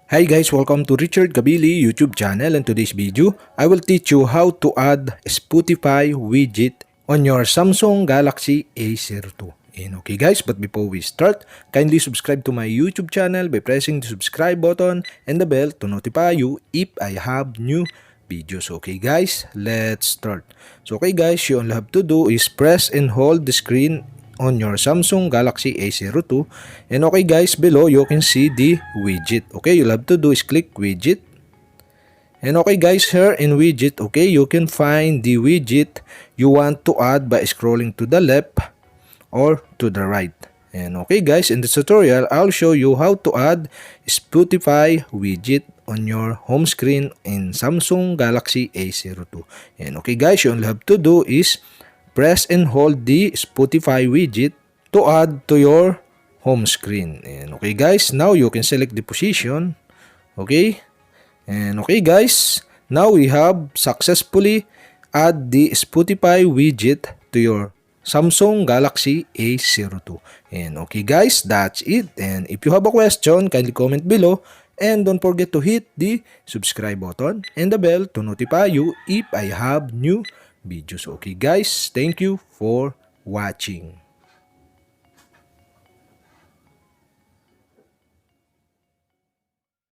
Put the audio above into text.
Hi guys, welcome to Richard Cabile YouTube channel, and today's video, I will teach you how to add Spotify widget on your Samsung Galaxy A02. And okay guys, but before we start, kindly subscribe to my YouTube channel by pressing the subscribe button and the bell to notify you if I have new videos. Okay guys, let's start. So okay guys, you all have to do is press and hold the screen on your Samsung Galaxy A02, and okay guys, below you can see the widget. Okay, you'll have to do is click widget, and okay guys, here in widget, okay, you can find the widget you want to add by scrolling to the left or to the right. And okay guys, in this tutorial I'll show you how to add Spotify widget on your home screen in Samsung Galaxy A02. And okay guys, you only have to do is press and hold the Spotify widget to add to your home screen. And okay guys, now you can select the position. Okay, and okay guys, now we have successfully add the Spotify widget to your Samsung Galaxy A02. And okay guys, that's it. And if you have a question, kindly comment below. And don't forget to hit the subscribe button and the bell to notify you if I have new videos. Okay guys, thank you for watching.